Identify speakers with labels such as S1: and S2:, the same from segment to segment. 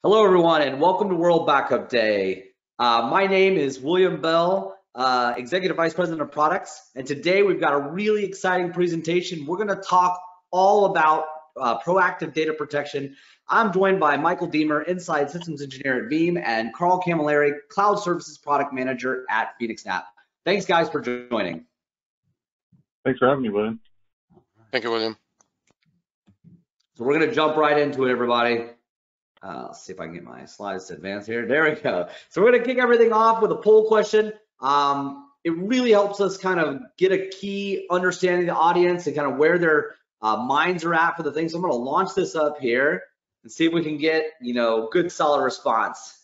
S1: Hello, everyone, and welcome to World Backup Day. My name is William Bell, Executive Vice President of Products, and today we've got a really exciting presentation. We're going to talk all about proactive data protection. I'm joined by Michael Deemer, Inside Systems Engineer at Veeam, and Carl Camilleri, Cloud Services Product Manager at Phoenix.Net. Thanks, guys, for joining.
S2: Thanks for having me, William.
S3: Thank you, William.
S1: So we're going to jump right into it, everybody. Let's see if I can get my slides to advance here. There we go. So we're going to kick everything off with a poll question. It really helps us kind of get a key understanding of the audience and kind of where their minds are at for the thing. So I'm going to launch this up here and see if we can get, good solid response.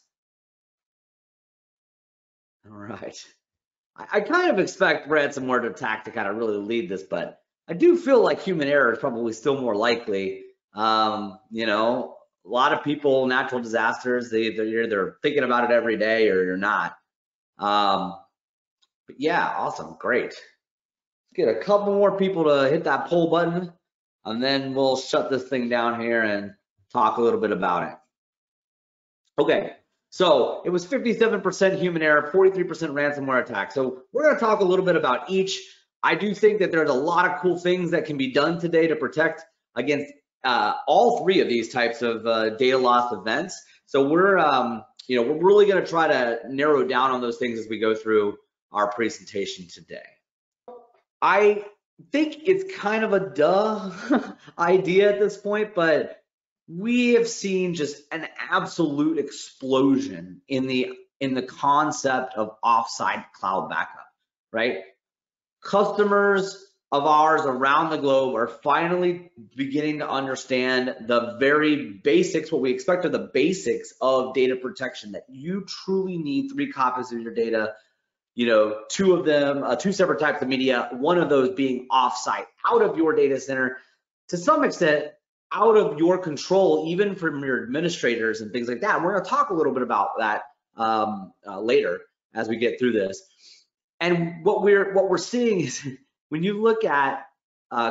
S1: All right. I kind of expect ransomware attack to kind of really lead this, but I do feel like human error is probably still more likely. A lot of people, natural disasters, they're thinking about it every day or you're not. But yeah, awesome, great. Let's get a couple more people to hit that poll button, and then we'll shut this thing down here and talk a little bit about it. Okay, so it was 57% human error, 43% ransomware attack. So we're going to talk a little bit about each. I do think that there's a lot of cool things that can be done today to protect against all three of these types of data loss events. So we're really going to try to narrow down on those things as we go through our presentation today. I think it's kind of a duh idea at this point, but we have seen just an absolute explosion in the concept of offsite cloud backup, right? Customers of ours around the globe are finally beginning to understand the very basics, what we expect are the basics of data protection, that you truly need 3 copies of your data, 2 of them, 2 separate types of media, one of those being offsite, out of your data center, to some extent out of your control, even from your administrators and things like that. We're going to talk a little bit about that later as we get through this. And what we're seeing is, when you look at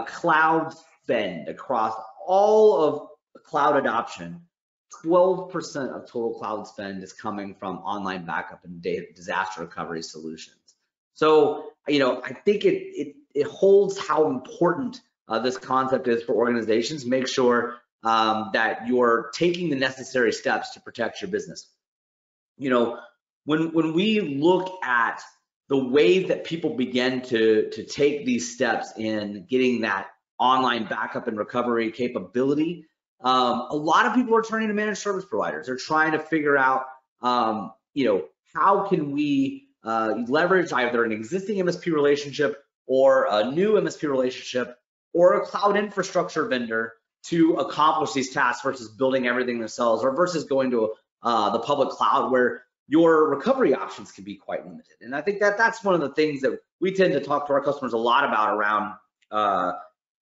S1: cloud spend across all of cloud adoption, 12% of total cloud spend is coming from online backup and disaster recovery solutions. So, I think it holds how important this concept is for organizations. Make sure that you're taking the necessary steps to protect your business. When we look at the way that people begin to take these steps in getting that online backup and recovery capability, a lot of people are turning to managed service providers. They're trying to figure out, how can we leverage either an existing MSP relationship or a new MSP relationship or a cloud infrastructure vendor to accomplish these tasks versus building everything themselves, or versus going to the public cloud where your recovery options can be quite limited. And I think that's one of the things that we tend to talk to our customers a lot about around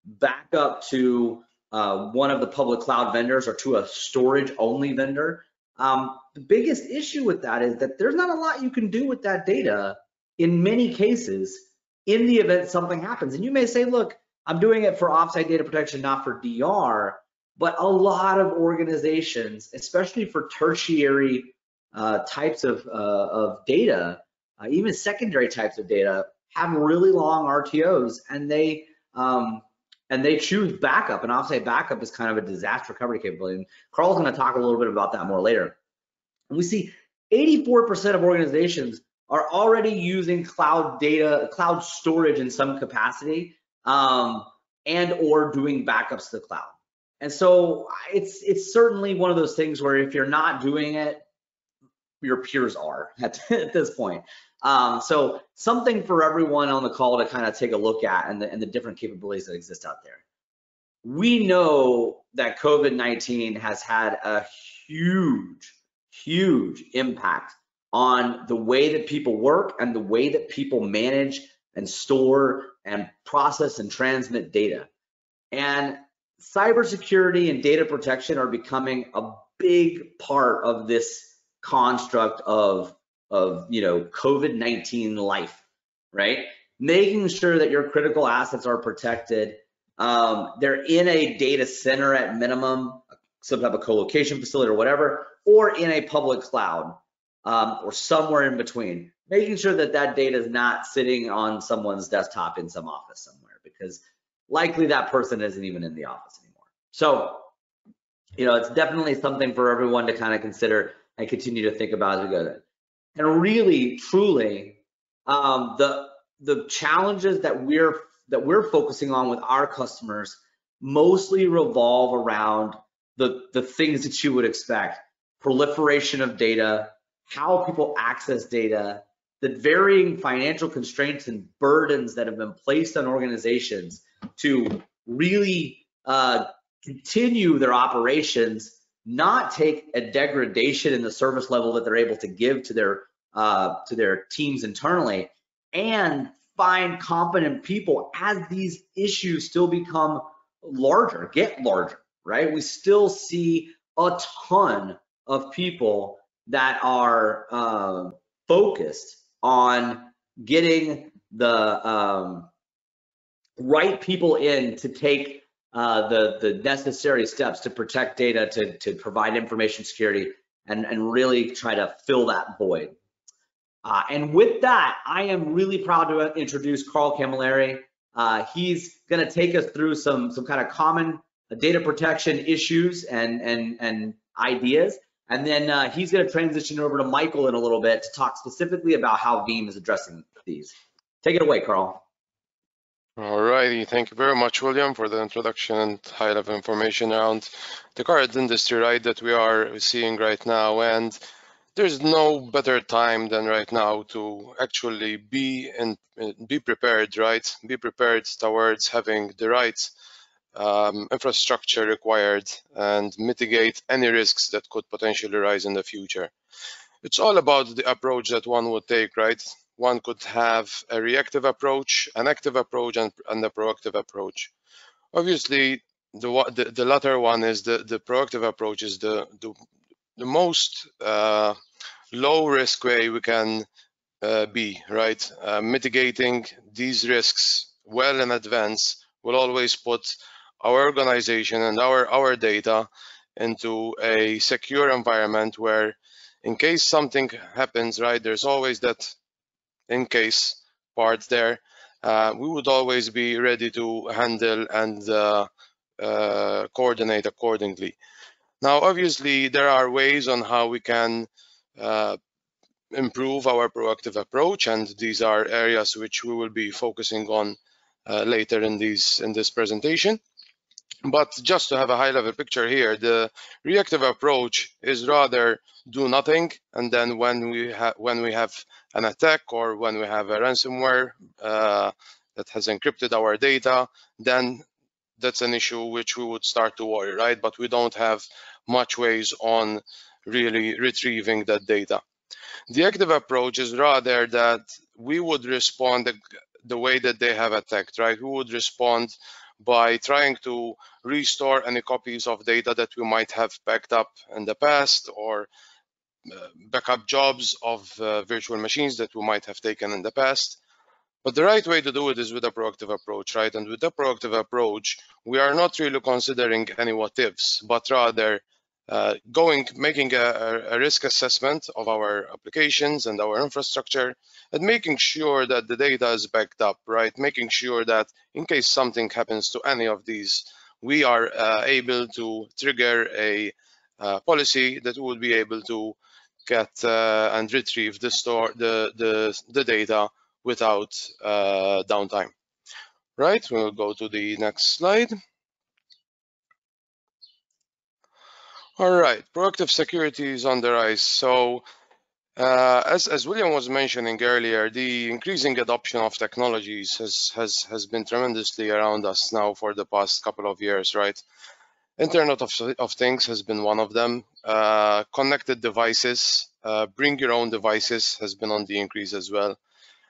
S1: backup to one of the public cloud vendors or to a storage only vendor. The biggest issue with that is that there's not a lot you can do with that data in many cases in the event something happens. And you may say, look, I'm doing it for offsite data protection, not for DR, but a lot of organizations, especially for tertiary types of data, even secondary types of data, have really long RTOs, and they choose backup. And offsite backup is kind of a disaster recovery capability. And Carl's going to talk a little bit about that more later. And we see 84% of organizations are already using cloud storage in some capacity, and or doing backups to the cloud. And so it's certainly one of those things where if you're not doing it, your peers are at this point. So something for everyone on the call to kind of take a look at, and the different capabilities that exist out there. We know that COVID-19 has had a huge impact on the way that people work and the way that people manage and store and process and transmit data. And cybersecurity and data protection are becoming a big part of this construct of COVID-19 life, right? Making sure that your critical assets are protected. They're in a data center at minimum, some type of co-location facility or whatever, or in a public cloud, or somewhere in between, making sure that that data is not sitting on someone's desktop in some office somewhere, because likely that person isn't even in the office anymore. So, it's definitely something for everyone to kind of consider and continue to think about as we go there. And really, truly, the challenges that we're focusing on with our customers mostly revolve around the things that you would expect: proliferation of data, how people access data, the varying financial constraints and burdens that have been placed on organizations to really continue their operations, not take a degradation in the service level that they're able to give to their teams internally, and find competent people as these issues still become larger, get larger, right? We still see a ton of people that are focused on getting the right people in to take the necessary steps to protect data, to provide information security, and really try to fill that void. And with that, I am really proud to introduce Carl Camilleri. He's going to take us through some kind of common data protection issues and ideas. And then he's going to transition over to Michael in a little bit to talk specifically about how Veeam is addressing these. Take it away, Carl.
S3: All righty, thank you very much, William, for the introduction and high-level information around the current industry, right, that we are seeing right now. And there's no better time than right now to actually be prepared, right? Be prepared towards having the right infrastructure required and mitigate any risks that could potentially arise in the future. It's all about the approach that one would take, right? One could have a reactive approach, an active approach, and a proactive approach. Obviously, the latter one is the proactive approach is the most low risk way we can be, right? Mitigating these risks well in advance will always put our organization and our data into a secure environment where, in case something happens, right, there's always that in case part there. We would always be ready to handle and coordinate accordingly. Now, obviously, there are ways on how we can improve our proactive approach, and these are areas which we will be focusing on later in this presentation. But just to have a high-level picture here, the reactive approach is rather do nothing, and then when we have an attack or when we have a ransomware that has encrypted our data, then that's an issue which we would start to worry, right? But we don't have much ways on really retrieving that data. The active approach is rather that we would respond the way that they have attacked, right? We would respond by trying to restore any copies of data that we might have backed up in the past, or backup jobs of virtual machines that we might have taken in the past. But the right way to do it is with a proactive approach, right? And with a proactive approach, we are not really considering any what ifs, but rather making a risk assessment of our applications and our infrastructure, and making sure that the data is backed up, right? Making sure that in case something happens to any of these, we are able to trigger a policy that would be able to get and retrieve the data without downtime. Right, we'll go to the next slide. All right, proactive security is on the rise. So as William was mentioning earlier, the increasing adoption of technologies has been tremendously around us now for the past couple of years, right? Internet of Things has been one of them. Connected devices, bring your own devices has been on the increase as well.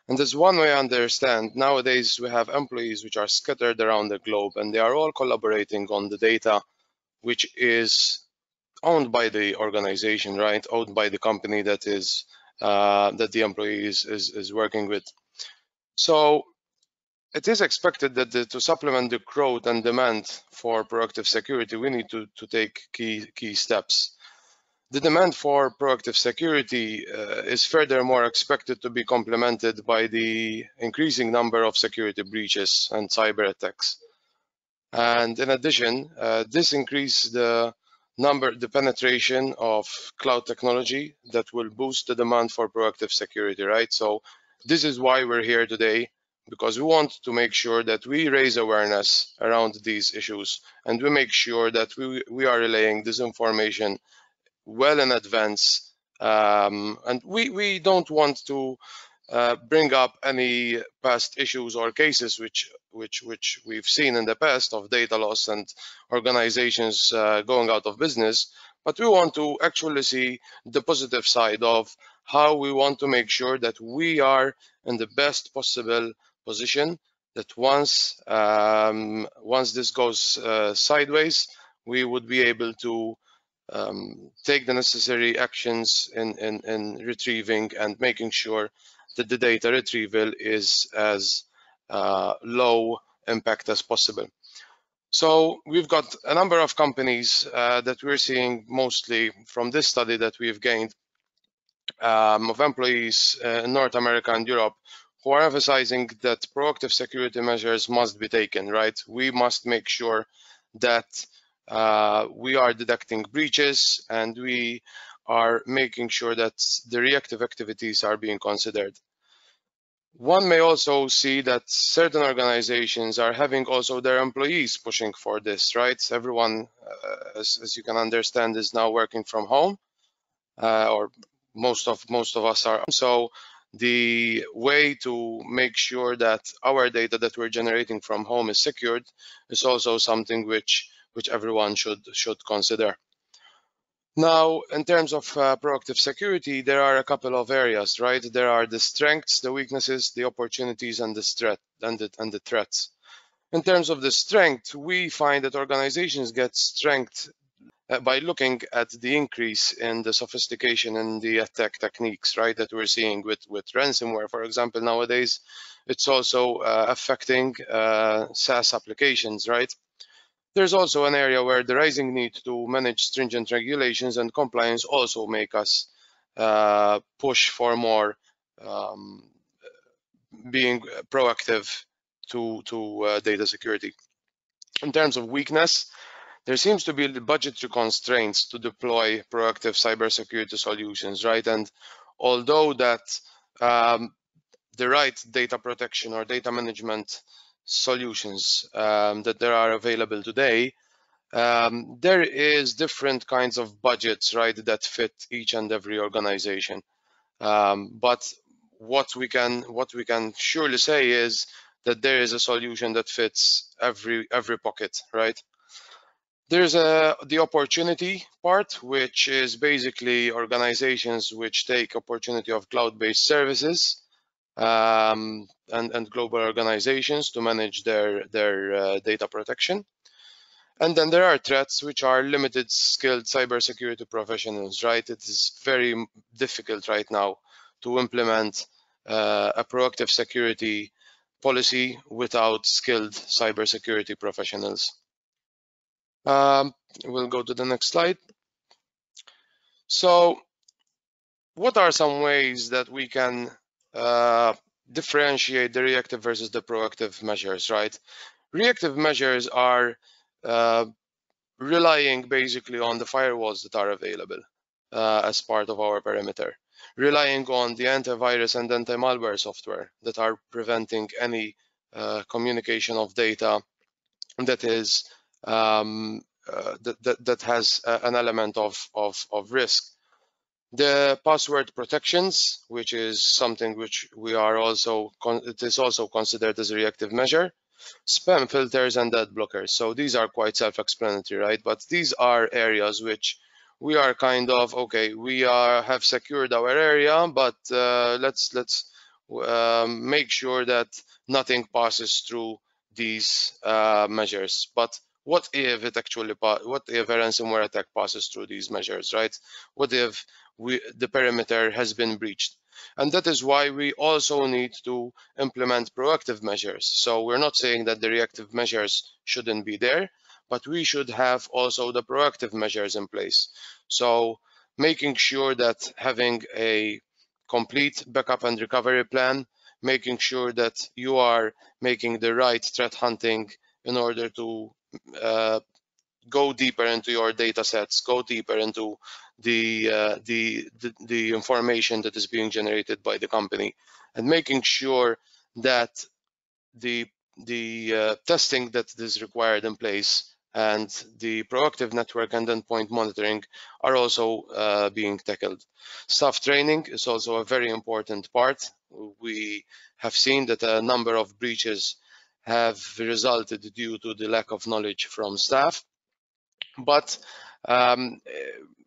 S3: And there's one way I understand. Nowadays, we have employees which are scattered around the globe, and they are all collaborating on the data, which is owned by the organization, right? Owned by the company that the employee is working with. So it is expected that to supplement the growth and demand for proactive security, we need to take key steps. The demand for proactive security is furthermore expected to be complemented by the increasing number of security breaches and cyber attacks. And in addition, this increases the penetration of cloud technology that will boost the demand for proactive security, right? So this is why we're here today, because we want to make sure that we raise awareness around these issues, and we make sure that we are relaying this information well in advance. And we don't want to bring up any past issues or cases which we've seen in the past of data loss and organizations going out of business, but we want to actually see the positive side of how we want to make sure that we are in the best possible position, that once this goes sideways, we would be able to take the necessary actions in retrieving and making sure that the data retrieval is as low impact as possible. So we've got a number of companies that we're seeing mostly from this study that we've gained of employees in North America and Europe who are emphasizing that proactive security measures must be taken, right? We must make sure that we are detecting breaches and we are making sure that the reactive activities are being considered. One may also see that certain organizations are having also their employees pushing for this, right? Everyone, as you can understand, is now working from home, or most of us are. So the way to make sure that our data that we're generating from home is secured is also something which everyone should consider. Now, in terms of proactive security, there are a couple of areas, right? There are the strengths, the weaknesses, the opportunities, and the threats. In terms of the strength, we find that organizations get strength by looking at the increase in the sophistication and the attack techniques, right, that we're seeing with ransomware, for example, nowadays. It's also affecting SaaS applications, right? There's also an area where the rising need to manage stringent regulations and compliance also make us push for more being proactive to data security. In terms of weakness, there seems to be budgetary constraints to deploy proactive cybersecurity solutions, right? And although that the right data protection or data management solutions that there are available today, there is different kinds of budgets, right, that fit each and every organization. But what we can surely say is that there is a solution that fits every pocket, right? There's the opportunity part, which is basically organizations which take opportunity of cloud-based services and global organizations to manage their data protection. And then there are threats, which are limited skilled cybersecurity professionals, right? It is very difficult right now to implement a proactive security policy without skilled cybersecurity professionals. We'll go to the next slide. So what are some ways that we can differentiate the reactive versus the proactive measures, right? Reactive measures are relying basically on the firewalls that are available as part of our perimeter, relying on the antivirus and anti-malware software that are preventing any communication of data that is that has an element of risk. The password protections, which is something which we are also it is also considered as a reactive measure. Spam filters and ad blockers. So these are quite self-explanatory, right? But these are areas which we are kind of okay. We have secured our area, but let's make sure that nothing passes through these measures. But what if it actually what if a ransomware attack passes through these measures, right? What if the perimeter has been breached. And that is why we also need to implement proactive measures. So we're not saying that the reactive measures shouldn't be there, but we should have also the proactive measures in place. So making sure that having a complete backup and recovery plan, making sure that you are making the right threat hunting in order to go deeper into your data sets, go deeper into the information that is being generated by the company, and making sure that the testing that is required in place and the proactive network and endpoint monitoring are also being tackled. Staff training is also a very important part. We have seen that a number of breaches have resulted due to the lack of knowledge from staff, but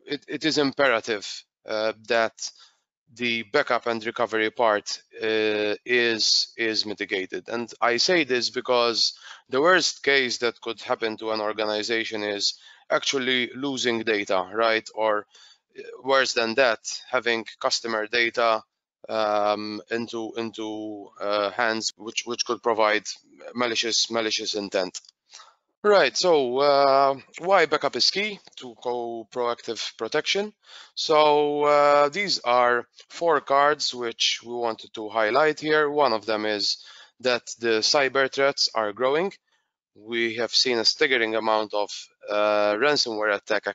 S3: it is imperative that the backup and recovery part is mitigated. And I say this because the worst case that could happen to an organization is actually losing data, right? Or worse than that, having customer data into hands which could provide malicious intent. Right, so why backup is key to proactive protection. So these are 4 cards which we wanted to highlight here. One of them is that the cyber threats are growing. We have seen a staggering amount of ransomware attack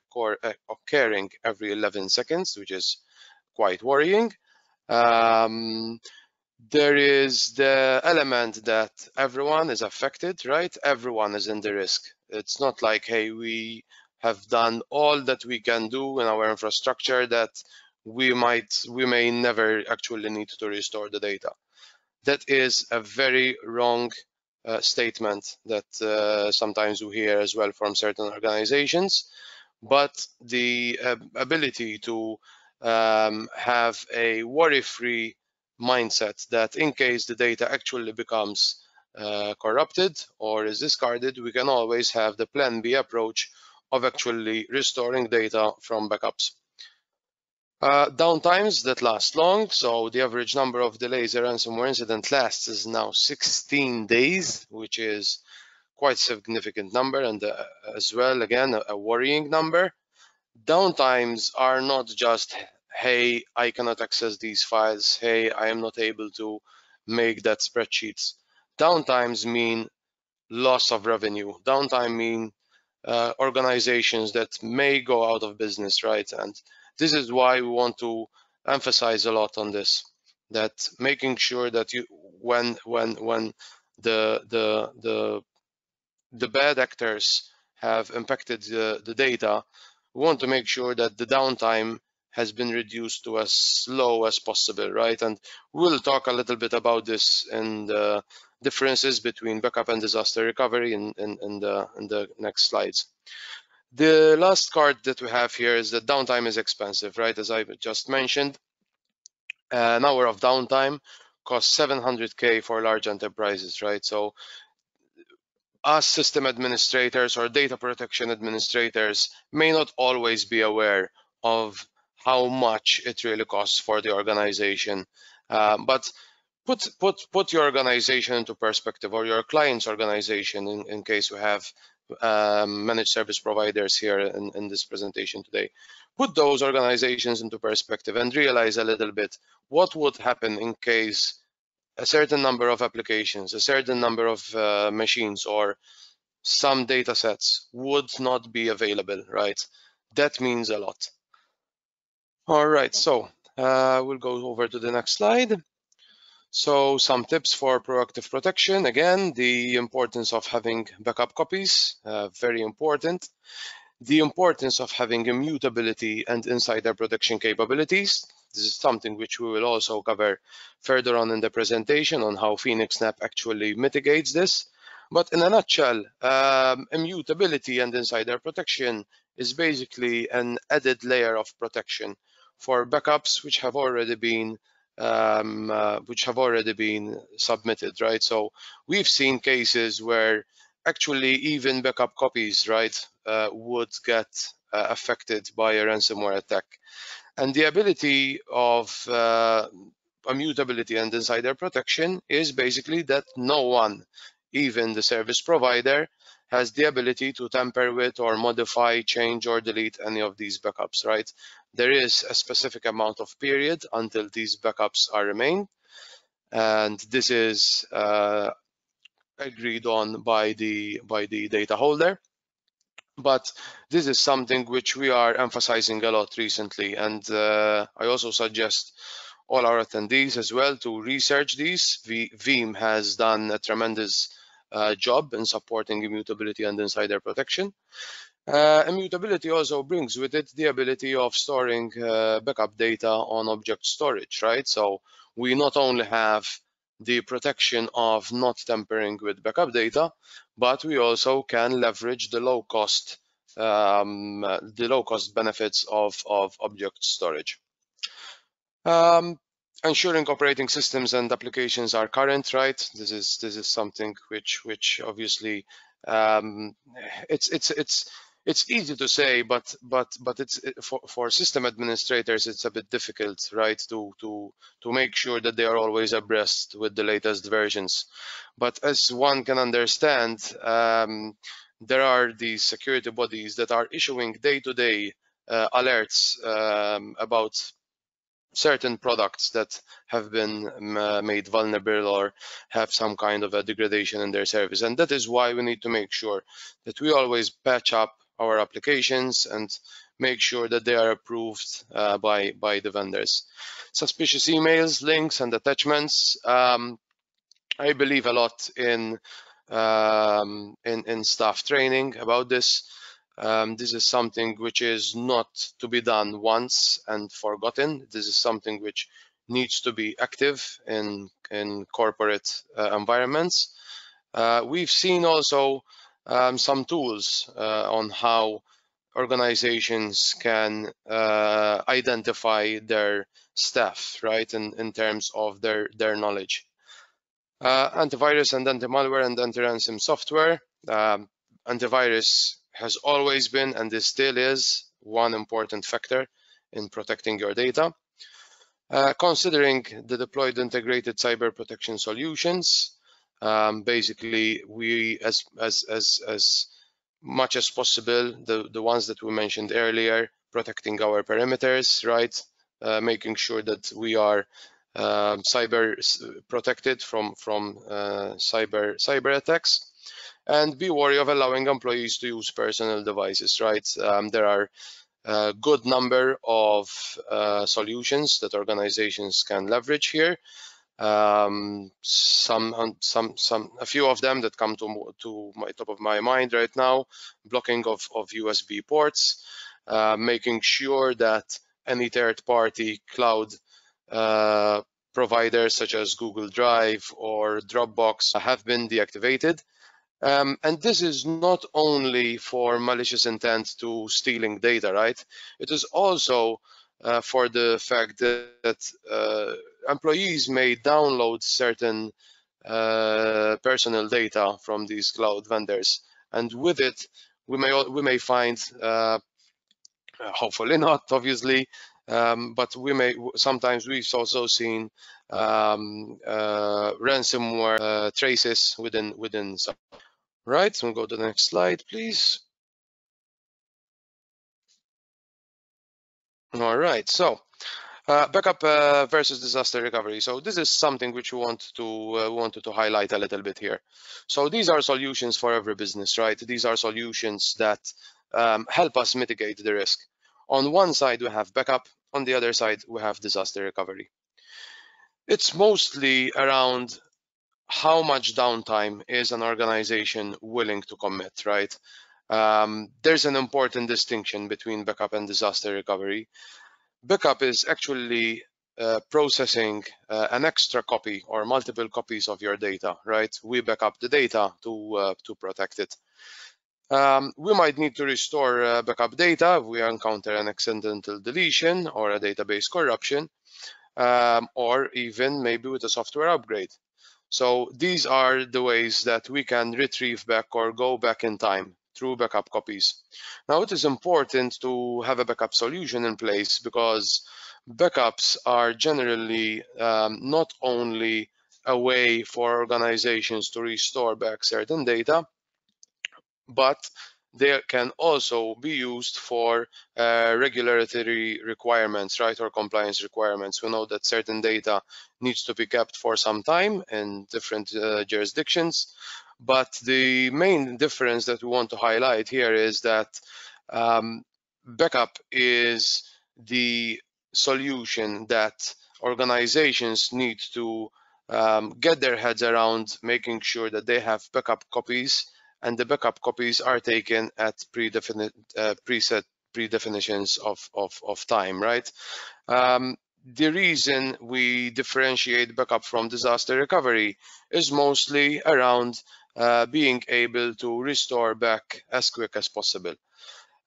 S3: occurring every 11 seconds, which is quite worrying. There is the element that everyone is affected, right? Everyone is in the risk. It's not like, hey, we have done all that we can do in our infrastructure that we may never actually need to restore the data. That is a very wrong statement that sometimes we hear as well from certain organizations. But the ability to have a worry-free mindset that in case the data actually becomes corrupted or is discarded, we can always have the plan B approach of actually restoring data from backups. Downtimes that last long, so the average number of delays a ransomware incident lasts is now 16 days, which is quite a significant number, and as well, again, a worrying number. Downtimes are not just, hey, I cannot access these files, hey, I am not able to make that spreadsheets. Downtimes mean loss of revenue. Downtime mean organizations that may go out of business, right? And this is why we want to emphasize a lot on this, that making sure that you, when the bad actors have impacted the data, we want to make sure that the downtime has been reduced to as low as possible, right? And we'll talk a little bit about this and the differences between backup and disaster recovery in the next slides. The last card that we have here is that downtime is expensive, right? As I just mentioned, an hour of downtime costs $700K for large enterprises, right? So us system administrators or data protection administrators may not always be aware of how much it really costs for the organization. But put your organization into perspective, or your client's organization, in case we have managed service providers here in this presentation today. Put those organizations into perspective and realize a little bit what would happen in case a certain number of applications, a certain number of machines, or some data sets would not be available, right? That means a lot. All right, so we'll go over to the next slide. So some tips for proactive protection. Again, the importance of having backup copies, very important. The importance of having immutability and insider protection capabilities. This is something which we will also cover further on in the presentation on how PhoenixSnap actually mitigates this. But in a nutshell, immutability and insider protection is basically an added layer of protection for backups which have already been submitted, right? So we've seen cases where actually even backup copies, right, would get affected by a ransomware attack. And the ability of immutability and insider protection is basically that no one, even the service provider, has the ability to tamper with or modify, change, or delete any of these backups, right? There is a specific amount of period until these backups are remained, and this is agreed on by the data holder. But this is something which we are emphasizing a lot recently, and I also suggest all our attendees as well to research these. Veeam has done a tremendous job in supporting immutability and insider protection. Immutability also brings with it the ability of storing backup data on object storage, right? So we not only have the protection of not tampering with backup data, but we also can leverage the low cost benefits of object storage. Ensuring operating systems and applications are current, right? This is something which obviously it's easy to say, but it's for system administrators it's a bit difficult, right? To make sure that they are always abreast with the latest versions. But as one can understand, there are these security bodies that are issuing day-to-day alerts about certain products that have been made vulnerable or have some kind of a degradation in their service. And that is why we need to make sure that we always patch up our applications and make sure that they are approved by the vendors. Suspicious emails, links, and attachments. I believe a lot in staff training about this. This is something which is not to be done once and forgotten. This is something which needs to be active in corporate environments. We've seen also some tools on how organizations can identify their staff, right, in terms of their knowledge. Antivirus and anti-malware and anti-ransom software. Antivirus has always been, and this still is, one important factor in protecting your data. Considering the deployed integrated cyber protection solutions, basically we, as much as possible, the ones that we mentioned earlier, protecting our perimeters, right? Making sure that we are cyber protected from cyber attacks, and be wary of allowing employees to use personal devices, right? There are a good number of solutions that organizations can leverage here. A few of them that come to my top of my mind right now: blocking of USB ports, making sure that any third-party cloud providers such as Google Drive or Dropbox have been deactivated. And this is not only for malicious intent to stealing data, right? It is also for the fact that employees may download certain personal data from these cloud vendors, and with it, we may find, hopefully not, obviously, but sometimes we've also seen ransomware traces within. Right, so we'll go to the next slide, please. All right, so backup versus disaster recovery. So this is something which we wanted to highlight a little bit here. So these are solutions for every business, right? These are solutions that help us mitigate the risk. On one side, we have backup. On the other side, we have disaster recovery. It's mostly around how much downtime is an organization willing to commit, right? There's an important distinction between backup and disaster recovery. Backup is actually processing an extra copy or multiple copies of your data, right? We back up the data to protect it. We might need to restore backup data if we encounter an accidental deletion or a database corruption, or even maybe with a software upgrade. So these are the ways that we can retrieve back or go back in time through backup copies. Now, it is important to have a backup solution in place because backups are generally not only a way for organizations to restore back certain data, but they can also be used for regulatory requirements, right, or compliance requirements. We know that certain data needs to be kept for some time in different jurisdictions, but the main difference that we want to highlight here is that backup is the solution that organizations need to get their heads around, making sure that they have backup copies, and the backup copies are taken at preset predefinitions of time, right? The reason we differentiate backup from disaster recovery is mostly around being able to restore back as quick as possible.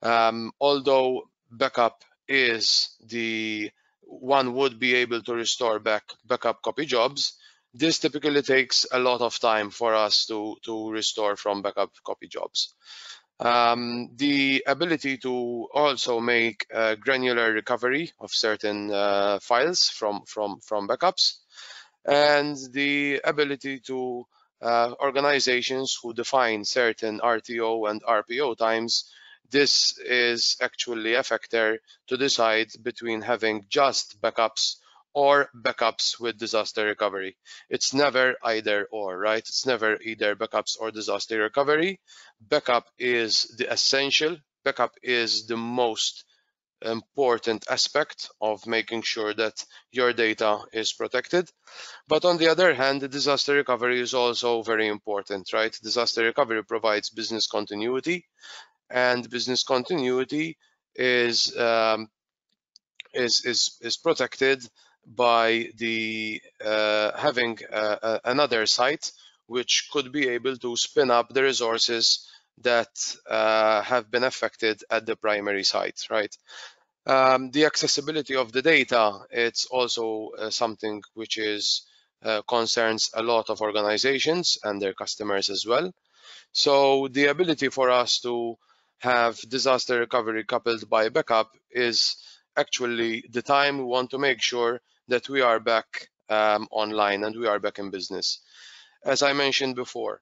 S3: Although backup is the one would be able to restore backup copy jobs, this typically takes a lot of time for us to restore from backup copy jobs. The ability to also make granular recovery of certain files from backups, and the ability to organizations who define certain RTO and RPO times, this is actually a factor to decide between having just backups or backups with disaster recovery. It's never either or, right? It's never either backups or disaster recovery. Backup is the essential. Backup is the most important aspect of making sure that your data is protected. But on the other hand, the disaster recovery is also very important, right? Disaster recovery provides business continuity, and business continuity is protected by the having another site which could be able to spin up the resources that have been affected at the primary site, right? The accessibility of the data, it's also something which is concerns a lot of organizations and their customers as well. So the ability for us to have disaster recovery coupled by backup is actually the time we want to make sure that we are back online and we are back in business. As I mentioned before,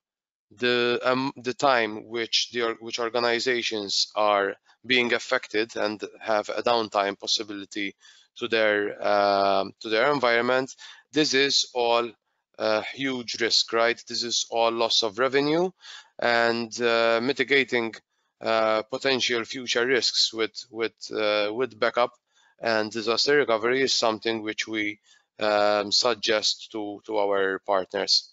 S3: the time which organizations are being affected and have a downtime possibility to their environment, this is all a huge risk, right? This is all loss of revenue, and mitigating potential future risks with backup and disaster recovery is something which we suggest to our partners.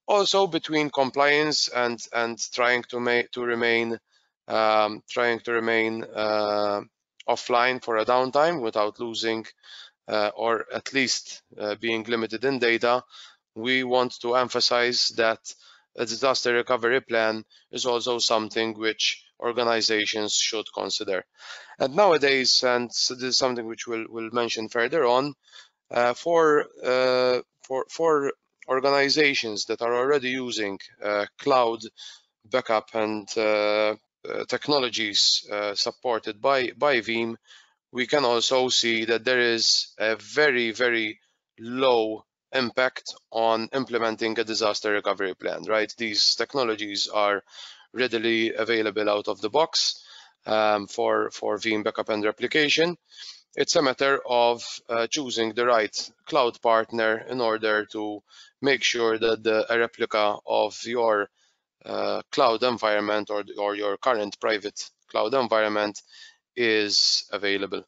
S3: Also, between compliance and trying to remain offline for a downtime without losing or at least being limited in data, we want to emphasize that a disaster recovery plan is also something which organizations should consider. And nowadays, and so this is something which we'll mention further on, for organizations that are already using cloud backup and technologies supported by Veeam, we can also see that there is a very, very low impact on implementing a disaster recovery plan, right? These technologies are readily available out of the box for Veeam backup and replication. It's a matter of choosing the right cloud partner in order to make sure that a replica of your cloud environment or your current private cloud environment is available.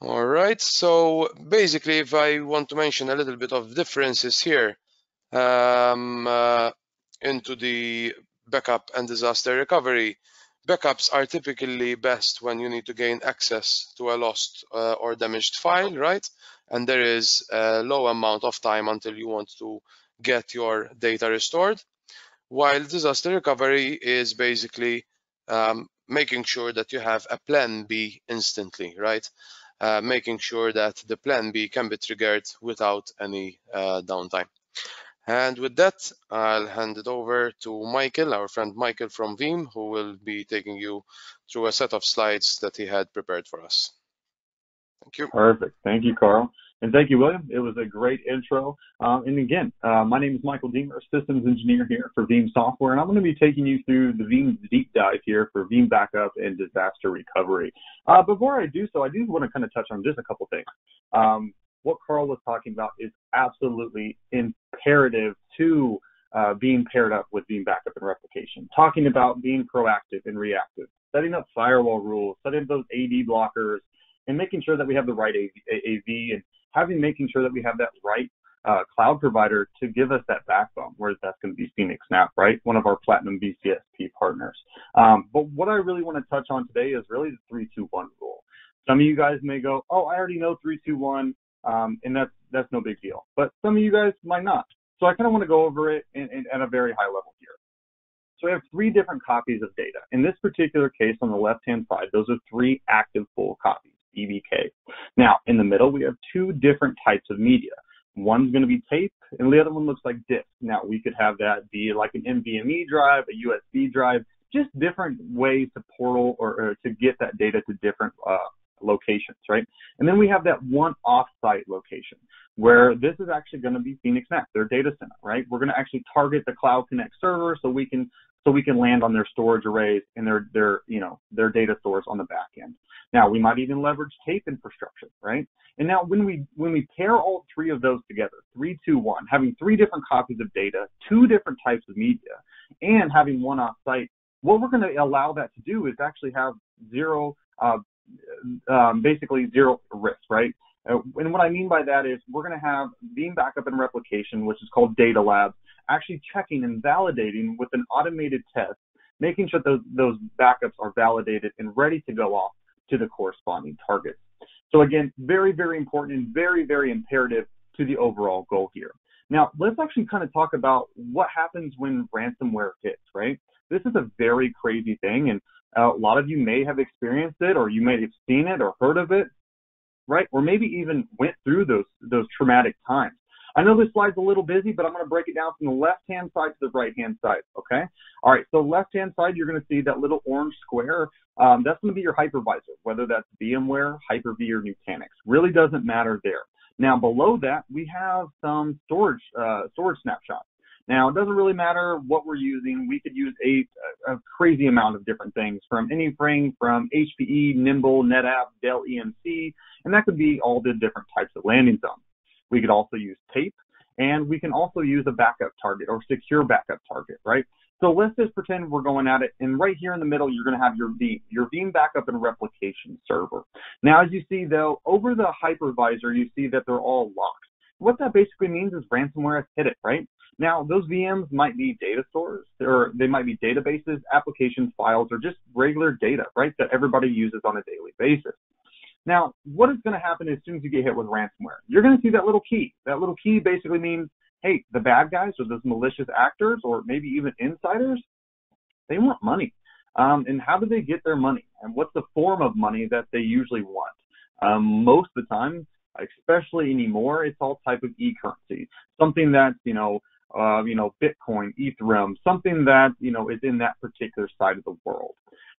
S3: All right, so basically, if I want to mention a little bit of differences here into the backup and disaster recovery, backups are typically best when you need to gain access to a lost or damaged file, right? And there is a low amount of time until you want to get your data restored. While disaster recovery is basically making sure that you have a plan B instantly, right? Making sure that the plan B can be triggered without any downtime. And with that, I'll hand it over to Michael, our friend Michael from Veeam, who will be taking you through a set of slides that he had prepared for us. Thank you.
S2: Perfect. Thank you, Carl. And thank you, William. It was a great intro. And again, my name is Michael Deemer, systems engineer here for Veeam Software, and I'm going to be taking you through the Veeam deep dive here for Veeam backup and disaster recovery. Before I do so, I do want to kind of touch on just a couple things. What Carl was talking about is absolutely imperative to being paired up with Veeam backup and replication. Talking about being proactive and reactive, setting up firewall rules, setting up those AD blockers, and making sure that we have the right AV and making sure that we have that right cloud provider to give us that backbone, whereas that's going to be Phoenix Snap, right? One of our platinum VCSP partners. But what I really want to touch on today is really the 3-2-1 rule. Some of you guys may go, oh, I already know 3-2-1, and that's no big deal. But some of you guys might not. So I kind of want to go over it at a very high level here. So we have 3 different copies of data. In this particular case, on the left-hand side, those are 3 active full copies, EBK. Now, in the middle, we have 2 different types of media. One's going to be tape, and the other one looks like disk. Now, we could have that be like an NVMe drive, a USB drive, just different ways to portal or to get that data to different locations, right? And then we have that one off-site location where this is actually going to be Phoenix Snap, their data center, right? We're going to actually target the Cloud Connect server so we can land on their storage arrays and their data stores on the back end. Now, we might even leverage tape infrastructure, right? And now when we pair all 3 of those together, 3-2-1, having 3 different copies of data, 2 different types of media, and having one off-site, what we're going to allow that to do is actually have basically zero risk, right? And what I mean by that is we're going to have Veeam backup and replication, which is called Data Lab, actually checking and validating with an automated test, making sure those backups are validated and ready to go off to the corresponding targets. So again, very, very important and very, very imperative to the overall goal here. Now, let's actually kind of talk about what happens when ransomware hits, right? This is a very crazy thing, and a lot of you may have experienced it, or you may have seen it or heard of it, right? Or maybe even went through those traumatic times. I know this slide's a little busy, but I'm going to break it down from the left-hand side to the right-hand side, okay? All right, so left-hand side, you're going to see that little orange square. That's going to be your hypervisor, whether that's VMware, Hyper-V, or Nutanix. Really doesn't matter there. Now, below that, we have some storage snapshots. Now, it doesn't really matter what we're using. We could use a crazy amount of different things, from anything from HPE, Nimble, NetApp, Dell EMC, and that could be all the different types of landing zones. We could also use tape, and we can also use a backup target or secure backup target, right? So let's just pretend we're going at it, and right here in the middle, you're going to have your Veeam backup and replication server. Now, as you see, though, over the hypervisor, you see that they're all locked. What that basically means is ransomware has hit it, right? Now, those VMs might be data stores, or they might be databases, applications, files, or just regular data, right, that everybody uses on a daily basis. Now, what is going to happen as soon as you get hit with ransomware? You're going to see that little key. That little key basically means, hey, the bad guys or those malicious actors or maybe even insiders, they want money. And how do they get their money? And what's the form of money that they usually want? Most of the time, especially anymore, it's all type of e-currency, something that's, Bitcoin, Ethereum, something that, is in that particular side of the world,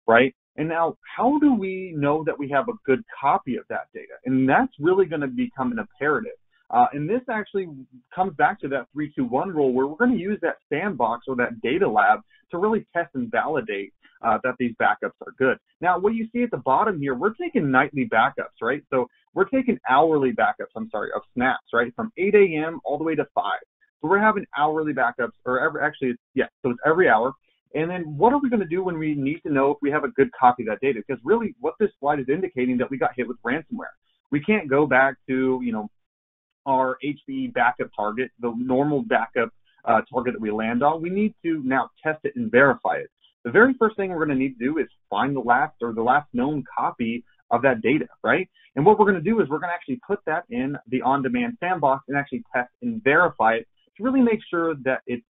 S2: right? And now, how do we know that we have a good copy of that data? And that's really going to become an imperative. And this actually comes back to that 3-2-1 rule, where we're going to use that sandbox or that data lab to really test and validate that these backups are good. Now, what you see at the bottom here, we're taking nightly backups, right? So we're taking hourly backups, of snaps, right? From 8 a.m. all the way to 5. So we're having hourly backups, so it's every hour. And then what are we going to do when we need to know if we have a good copy of that data? Because really what this slide is indicating that we got hit with ransomware. We can't go back to, our HPE backup target, the normal backup target that we land on. We need to now test it and verify it. The very first thing we're going to need to do is find the last known copy of that data, right? And what we're going to do is we're going to actually put that in the on-demand sandbox and actually test and verify it to really make sure that it's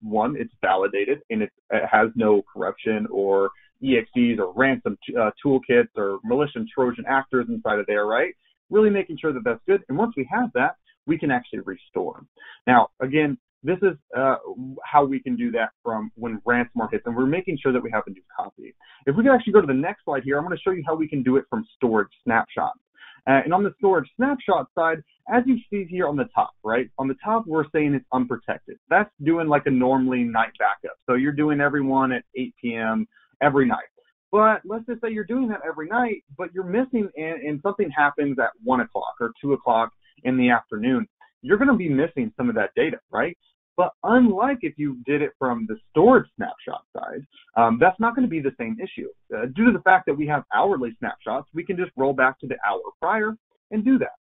S2: validated and it has no corruption or EXEs or ransom toolkits or malicious Trojan actors inside of there, right? Really making sure that that's good. And once we have that, we can actually restore. Now, again, this is how we can do that from when ransomware hits, and we're making sure that we have a new copy. If we can actually go to the next slide here, I'm going to show you how we can do it from storage snapshots. And on the storage snapshot side, as you see here on the top, right? On the top, we're saying it's unprotected. That's doing like a normally night backup. So you're doing every one at 8 p.m. every night. But let's just say you're doing that every night, but you're missing and something happens at 1 o'clock or 2 o'clock in the afternoon. You're going to be missing some of that data, right? But unlike if you did it from the storage snapshot side, that's not going to be the same issue. Due to the fact that we have hourly snapshots, we can just roll back to the hour prior and do that.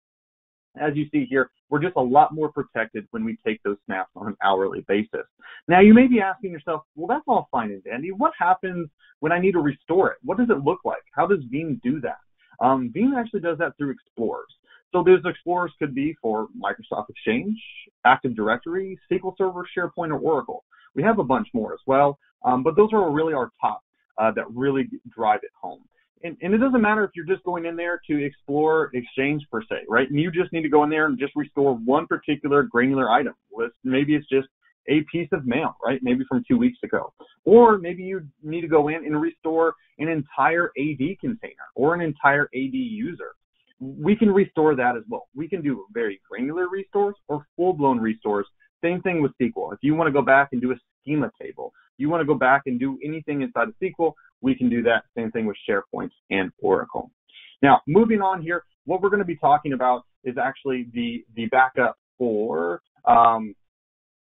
S2: As you see here, we're just a lot more protected when we take those snaps on an hourly basis. Now, you may be asking yourself, well, that's all fine and dandy. What happens when I need to restore it? What does it look like? How does Veeam do that? Veeam actually does that through Explorers. So those Explorers could be for Microsoft Exchange, Active Directory, SQL Server, SharePoint, or Oracle. We have a bunch more as well, but those are really our top that really drive it home. And it doesn't matter if you're just going in there to explore Exchange per se, right? And you just need to go in there and just restore one particular granular item. Maybe it's just a piece of mail, right? Maybe from 2 weeks ago. Or maybe you need to go in and restore an entire AD container or an entire AD user. We can restore that as well. We can do very granular restores or full-blown restores. Same thing with SQL. If you want to go back and do a schema table, you want to go back and do anything inside of SQL, we can do that. Same thing with SharePoint and Oracle. Now, moving on here, what we're going to be talking about is actually the backup for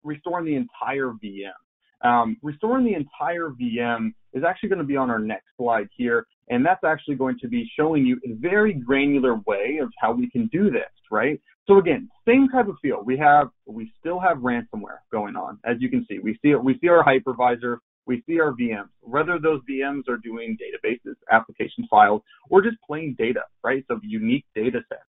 S2: restoring the entire VM. Restoring the entire VM is actually going to be on our next slide here, and that's actually going to be showing you a very granular way of how we can do this, right? So again, same type of feel. We still have ransomware going on, as you can see. We see our hypervisor, we see our VMs, whether those VMs are doing databases, application files, or just plain data, right? So unique data sets.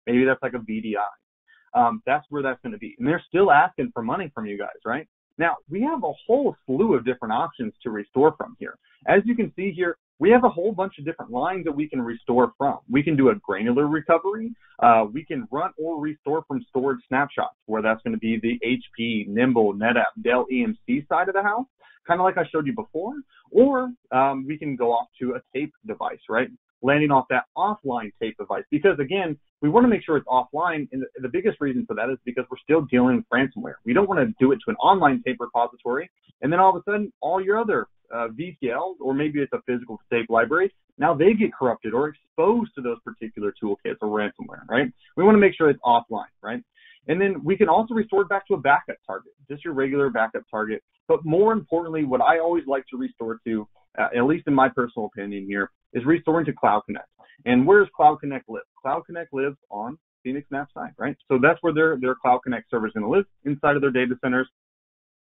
S2: Maybe that's like a VDI. That's where that's going to be. And they're still asking for money from you guys, right? Now, we have a whole slew of different options to restore from here. As you can see here, we have a whole bunch of different lines that we can restore from. We can do a granular recovery. We can run or restore from storage snapshots, where that's going to be the HP, Nimble, NetApp, Dell EMC side of the house, kind of like I showed you before. Or we can go off to a tape device, right? Landing off that offline tape device. Because again, we want to make sure it's offline. And the biggest reason for that is because we're still dealing with ransomware. We don't want to do it to an online tape repository. And then all of a sudden, all your other VTLs, or maybe it's a physical tape library, now they get corrupted or exposed to those particular toolkits or ransomware, right? We want to make sure it's offline, right? And then we can also restore it back to a backup target, just your regular backup target. But more importantly, what I always like to restore to, at least in my personal opinion here, is restoring to Cloud Connect. And where does Cloud Connect live? Cloud Connect lives on Phoenix NAP side, right? So that's where their Cloud Connect server is going to live, inside of their data centers.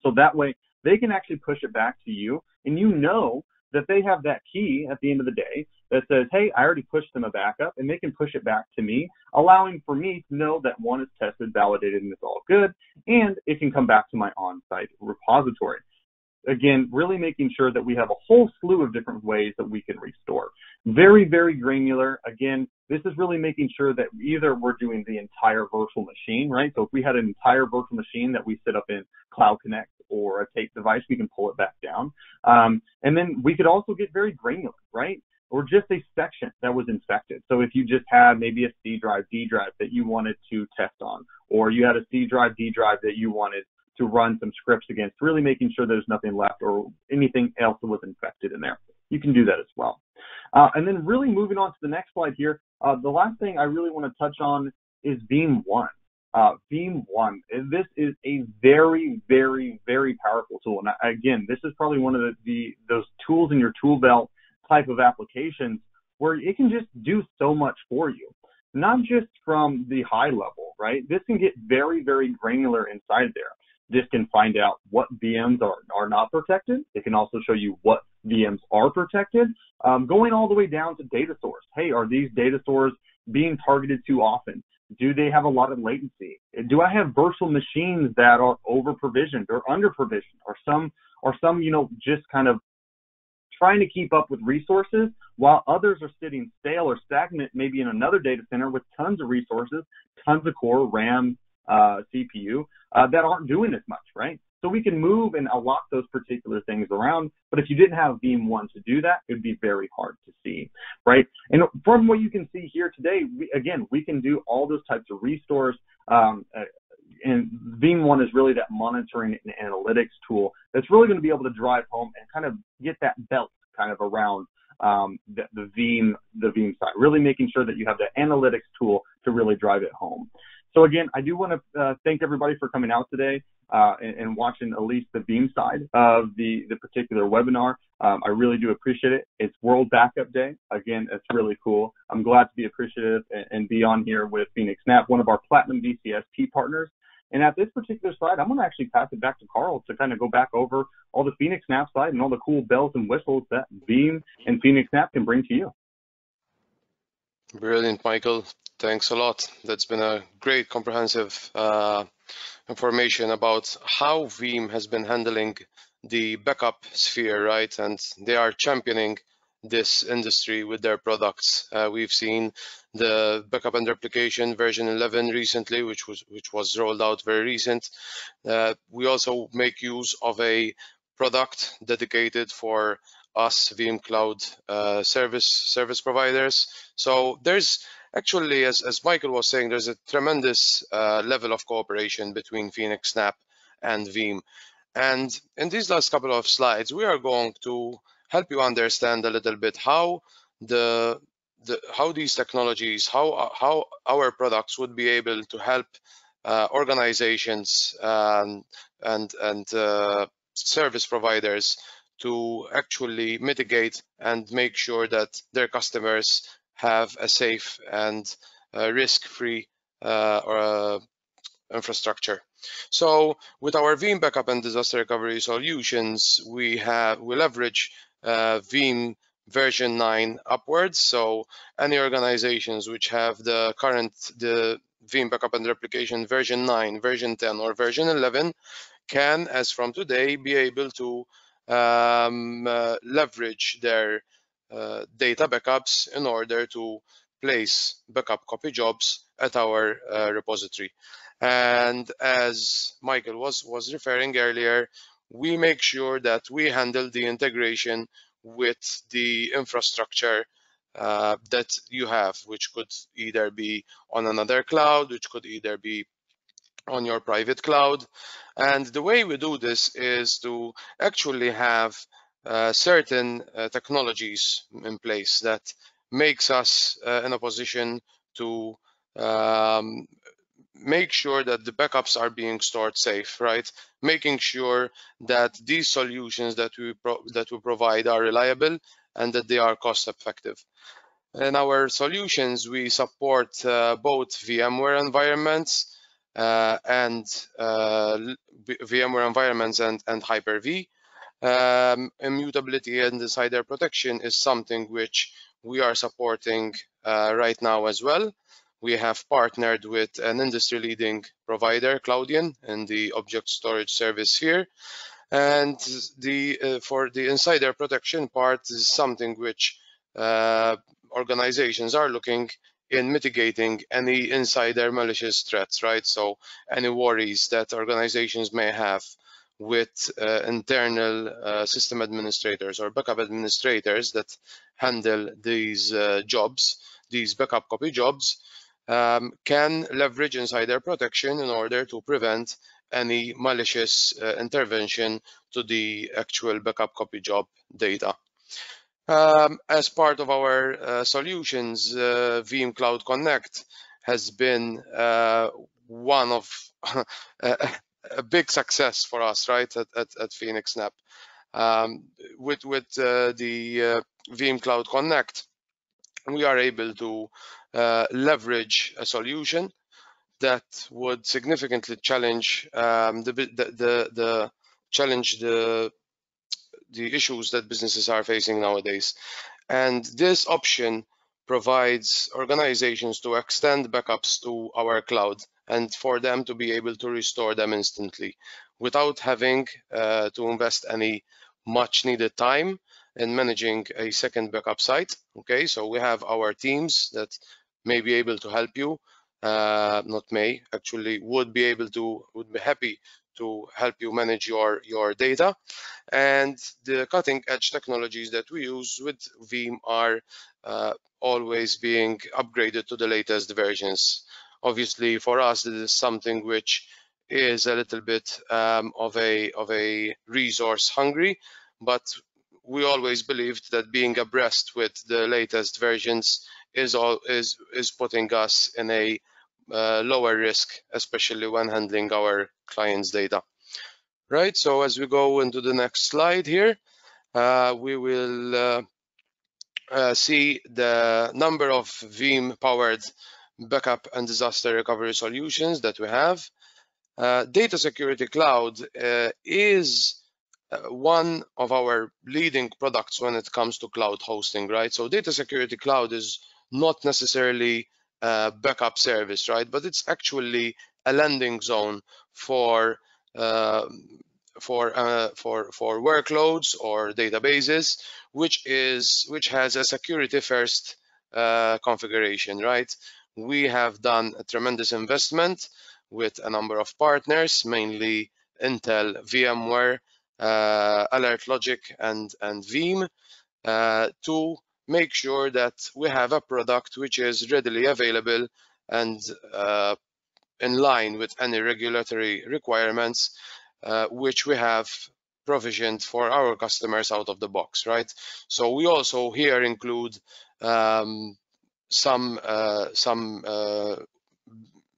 S2: So that way they can actually push it back to you, and you know that they have that key at the end of the day that says, hey, I already pushed them a backup, and they can push it back to me, allowing for me to know that one is tested, validated, and it's all good, and it can come back to my on-site repository. Again, really making sure that we have a whole slew of different ways that we can restore. Very, very granular. Again, this is really making sure that either we're doing the entire virtual machine, right? So if we had an entire virtual machine that we set up in Cloud Connect or a tape device, we can pull it back down. And then we could also get very granular, right? Or just a section that was infected. So if you just had maybe a C drive, D drive that you wanted to test on, or you had a C drive, D drive that you wanted to run some scripts against, really making sure there's nothing left or anything else that was infected in there. You can do that as well. And then really moving on to the next slide here, the last thing I really want to touch on is Veeam 1. Veeam 1, this is a very, very, very powerful tool. And again, this is probably one of those tools in your tool belt type of applications where it can just do so much for you. Not just from the high level, right? This can get very, very granular inside there. This can find out what VMs are not protected. It can also show you what VMs are protected, going all the way down to data stores. Hey, are these data stores being targeted too often? Do they have a lot of latency? Do I have virtual machines that are over-provisioned or under-provisioned? Or some, just kind of trying to keep up with resources while others are sitting stale or stagnant, maybe in another data center with tons of resources, tons of core, RAM, CPU that aren't doing as much, right? So we can move and allot those particular things around. But if you didn't have Veeam 1 to do that, it would be very hard to see, right? And from what you can see here today, we can do all those types of restores. And Veeam 1 is really that monitoring and analytics tool that's really going to be able to drive home and kind of get that belt kind of around the Veeam side, really making sure that you have the analytics tool to really drive it home. So again, I do want to thank everybody for coming out today and watching at least the Veeam side of the particular webinar. I really do appreciate it. It's World Backup Day. Again, it's really cool. I'm glad to be appreciative and be on here with Phoenix Snap, one of our Platinum VCSP partners. And at this particular slide, I'm going to actually pass it back to Carl to kind of go back over all the Phoenix Snap side and all the cool bells and whistles that Veeam and Phoenix Snap can bring to you.
S3: Brilliant, Michael. Thanks a lot. That's been a great comprehensive information about how Veeam has been handling the backup sphere, right? And they are championing this industry with their products. We've seen the backup and replication version 11 recently, which was rolled out very recent. We also make use of a product dedicated for us Vmcloud service providers. So there's actually, as Michael was saying, there's a tremendous level of cooperation between Phoenix Snap and Veeam. And in these last couple of slides, we are going to help you understand a little bit how how these technologies, how our products would be able to help organizations and service providers to actually mitigate and make sure that their customers have a safe and risk-free infrastructure. So with our Veeam backup and disaster recovery solutions, we leverage Veeam version 9 upwards. So any organizations which have the Veeam backup and replication version 9, version 10, or version 11 can, as from today, be able to leverage their data backups in order to place backup copy jobs at our repository. And as Michael was referring earlier, we make sure that we handle the integration with the infrastructure that you have, which could either be on another cloud, which could either be on your private cloud. And the way we do this is to actually have certain technologies in place that makes us in a position to make sure that the backups are being stored safe, right? Making sure that these solutions that we provide are reliable and that they are cost effective. In our solutions, we support both VMware environments and VMware environments and Hyper-V. Immutability and insider protection is something which we are supporting right now as well. We have partnered with an industry-leading provider, Cloudian, in the object storage service here. And for the insider protection part is something which organizations are looking in mitigating any insider malicious threats, right? So any worries that organizations may have with internal system administrators or backup administrators that handle these jobs, these backup copy jobs, can leverage insider protection in order to prevent any malicious intervention to the actual backup copy job data. As part of our solutions, Vmcloud Connect has been one of a big success for us, right, at Phoenix Snap. With the Vmcloud Connect, we are able to leverage a solution that would significantly challenge the issues that businesses are facing nowadays. And this option provides organizations to extend backups to our cloud and for them to be able to restore them instantly without having to invest any much needed time in managing a second backup site. Okay, so we have our teams that may be able to help you not may, actually would be happy to help you manage your data. And the cutting edge technologies that we use with Veeam are always being upgraded to the latest versions. Obviously, for us, this is something which is a little bit of a resource hungry, but we always believed that being abreast with the latest versions is putting us in a lower risk, especially when handling our clients' data. Right, so as we go into the next slide here, we will see the number of Veeam-powered backup and disaster recovery solutions that we have. Data Security Cloud is one of our leading products when it comes to cloud hosting, right? So Data Security Cloud is not necessarily a backup service, right? But it's actually a landing zone for workloads or databases, which has a security first configuration, right? We have done a tremendous investment with a number of partners, mainly Intel, VMware, AlertLogic, and Veeam, to make sure that we have a product which is readily available and in line with any regulatory requirements, which we have provisioned for our customers out of the box, right? So we also here include some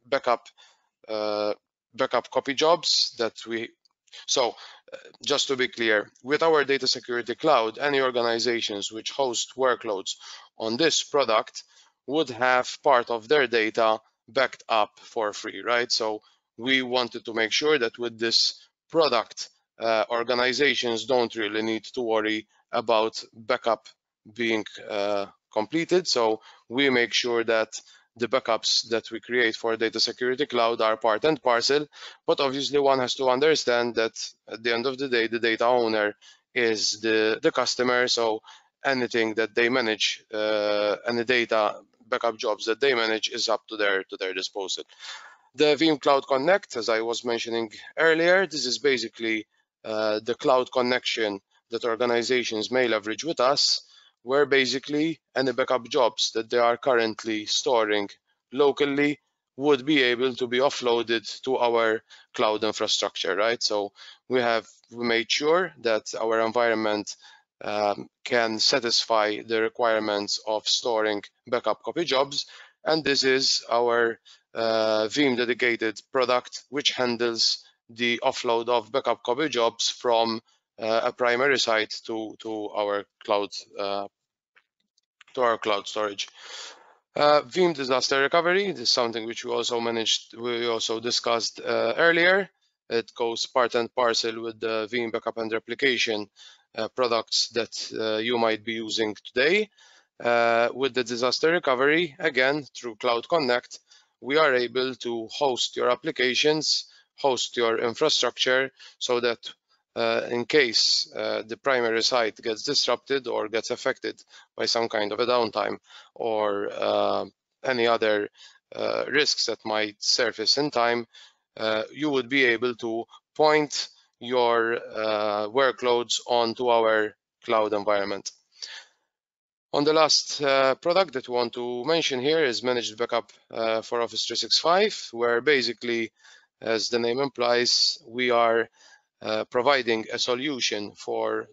S3: backup copy jobs that we. So just to be clear, with our Data Security Cloud, any organizations which host workloads on this product would have part of their data backed up for free, right? So we wanted to make sure that with this product, organizations don't really need to worry about backup being completed. So we make sure that the backups that we create for Data Security Cloud are part and parcel, but obviously one has to understand that at the end of the day, the data owner is the customer. So anything that they manage, any data backup jobs that they manage is up to their disposal. The Vmcloud Connect, as I was mentioning earlier, this is basically the cloud connection that organizations may leverage with us, where basically any backup jobs that they are currently storing locally would be able to be offloaded to our cloud infrastructure, right? So we made sure that our environment can satisfy the requirements of storing backup copy jobs, and this is our Veeam dedicated product, which handles the offload of backup copy jobs from a primary site to our cloud storage. Veeam disaster recovery, this is something which we also discussed earlier. It goes part and parcel with the Veeam backup and replication products that you might be using today. With the disaster recovery, again, through Cloud Connect, we are able to host your applications, host your infrastructure, so that in case the primary site gets disrupted or gets affected by some kind of a downtime or any other risks that might surface in time, you would be able to point your workloads onto our cloud environment. On the last product that we want to mention here is Managed Backup for Office 365, where basically, as the name implies, we are providing a solution for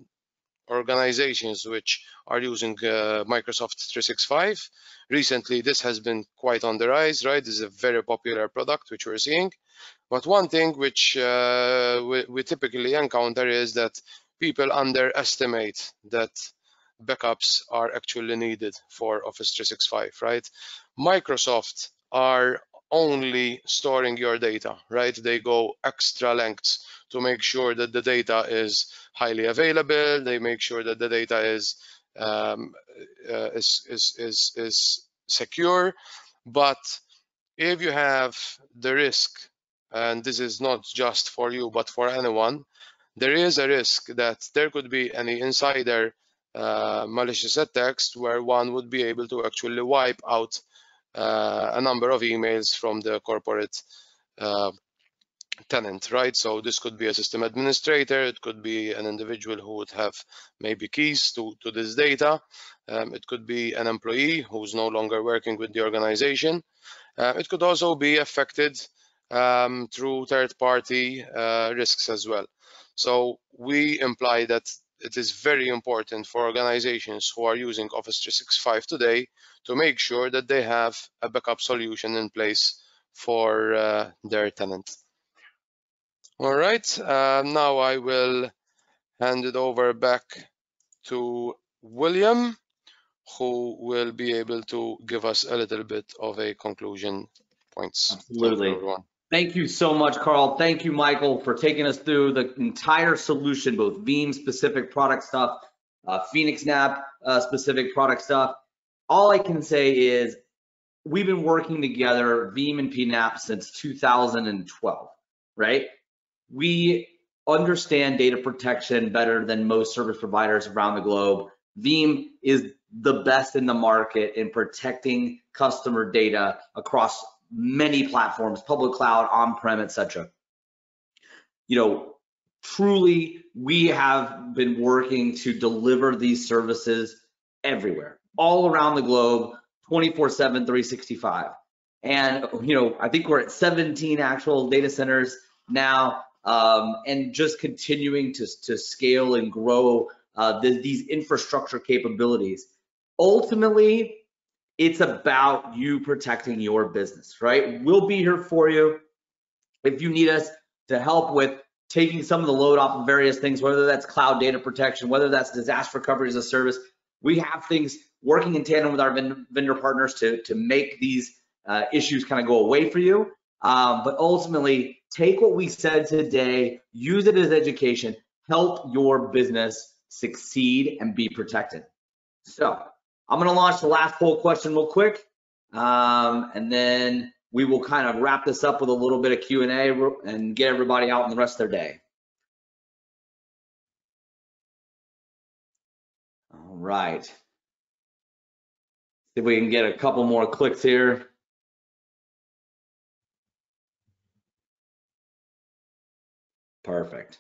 S3: organizations which are using Microsoft 365. Recently, this has been quite on the rise, right? This is a very popular product which we're seeing. But one thing which we typically encounter is that people underestimate that backups are actually needed for Office 365, right? Microsoft are only storing your data, right? They go extra lengths to make sure that the data is highly available. They make sure that the data is secure. But if you have the risk, and this is not just for you, but for anyone, there is a risk that there could be any insider malicious attacks where one would be able to actually wipe out a number of emails from the corporate tenant, right? So this could be a system administrator, it could be an individual who would have maybe keys to this data, it could be an employee who's no longer working with the organization. It could also be affected through third-party risks as well. So we imply that it is very important for organizations who are using Office 365 today to make sure that they have a backup solution in place for their tenant. All right, now I will hand it over back to William, who will be able to give us a little bit of a conclusion points.
S1: Absolutely.
S3: Thank you, everyone.
S1: Thank you so much, Carl. Thank you, Michael, for taking us through the entire solution, both Veeam specific product stuff, Phoenix NAP specific product stuff. All I can say is we've been working together, Veeam and PNAP, since 2012, right? We understand data protection better than most service providers around the globe. Veeam is the best in the market in protecting customer data across many platforms, public cloud, on-prem, etc. You know, truly, we have been working to deliver these services everywhere, all around the globe, 24/7, 365. And, you know, I think we're at 17 actual data centers now, and just continuing to scale and grow these infrastructure capabilities. Ultimately, it's about you protecting your business, right? We'll be here for you if you need us to help with taking some of the load off of various things, whether that's cloud data protection, whether that's disaster recovery as a service. We have things working in tandem with our vendor partners to make these issues kind of go away for you. But ultimately, take what we said today, use it as education, help your business succeed and be protected. So I'm going to launch the last poll question real quick, and then we will kind of wrap this up with a little bit of Q&A and get everybody out in the rest of their day. All right. See if we can get a couple more clicks here. Perfect.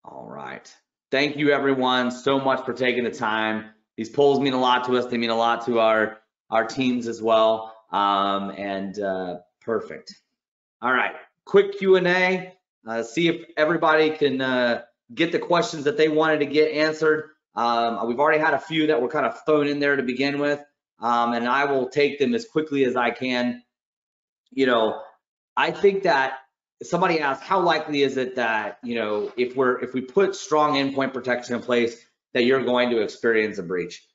S1: All right. Thank you, everyone, so much for taking the time. These polls mean a lot to us. They mean a lot to our teams as well. Perfect. All right. Quick Q&A. See if everybody can get the questions that they wanted to get answered. We've already had a few that were kind of thrown in there to begin with, and I will take them as quickly as I can. You know, I think that somebody asked, how likely is it that, you know, if we put strong endpoint protection in place, that you're going to experience a breach?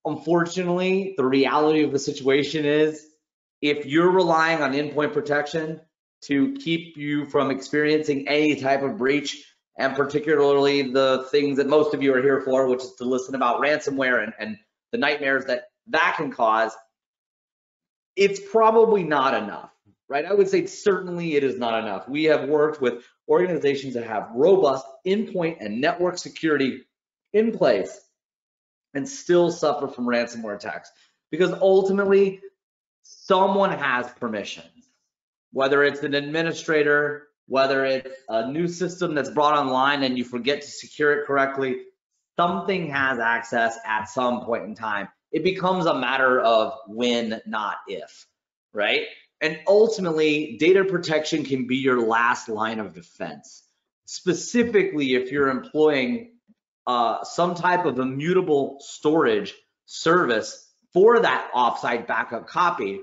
S1: Unfortunately, the reality of the situation is, if you're relying on endpoint protection to keep you from experiencing any type of breach, and particularly the things that most of you are here for, which is to listen about ransomware and the nightmares that can cause, it's probably not enough. Right? I would say certainly it is not enough. We have worked with organizations that have robust endpoint and network security in place and still suffer from ransomware attacks, because ultimately someone has permissions, whether it's an administrator, whether it's a new system that's brought online and you forget to secure it correctly, something has access at some point in time. It becomes a matter of when, not if, right? And ultimately, data protection can be your last line of defense, specifically if you're employing some type of immutable storage service for that offsite backup copy.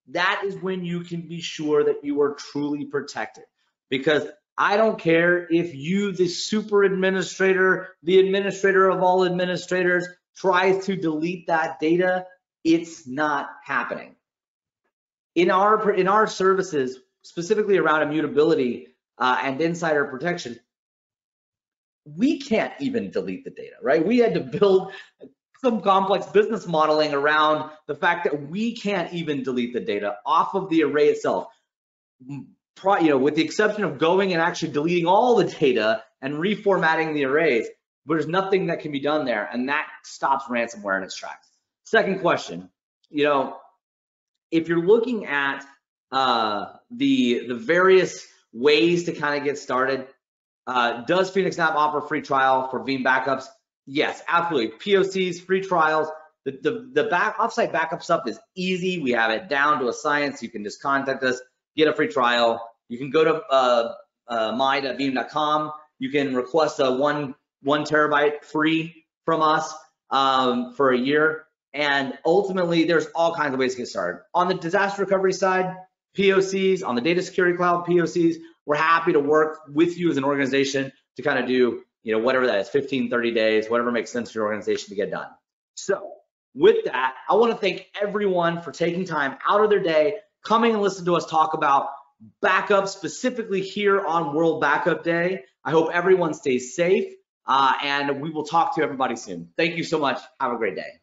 S1: That is when you can be sure that you are truly protected. Because I don't care if you, the super administrator, the administrator of all administrators, tries to delete that data, it's not happening. In our services, specifically around immutability and insider protection, we can't even delete the data, right? We had to build some complex business modeling around the fact that we can't even delete the data off of the array itself. You know, with the exception of going and actually deleting all the data and reformatting the arrays, there's nothing that can be done there, and that stops ransomware in its tracks. Second question, you know, if you're looking at the various ways to kind of get started, does Phoenix Snap offer free trial for Veeam backups? Yes, absolutely. POCs, free trials. The offsite backup stuff is easy. We have it down to a science. You can just contact us, get a free trial. You can go to my.veeam.com. You can request a one terabyte free from us for a year. And ultimately, there's all kinds of ways to get started. On the disaster recovery side, POCs, on the data security cloud POCs, we're happy to work with you as an organization to kind of do, you know, whatever that is, 15, 30 days, whatever makes sense for your organization to get done. So with that, I want to thank everyone for taking time out of their day, coming and listening to us talk about backup, specifically here on World Backup Day. I hope everyone stays safe, and we will talk to everybody soon. Thank you so much. Have a great day.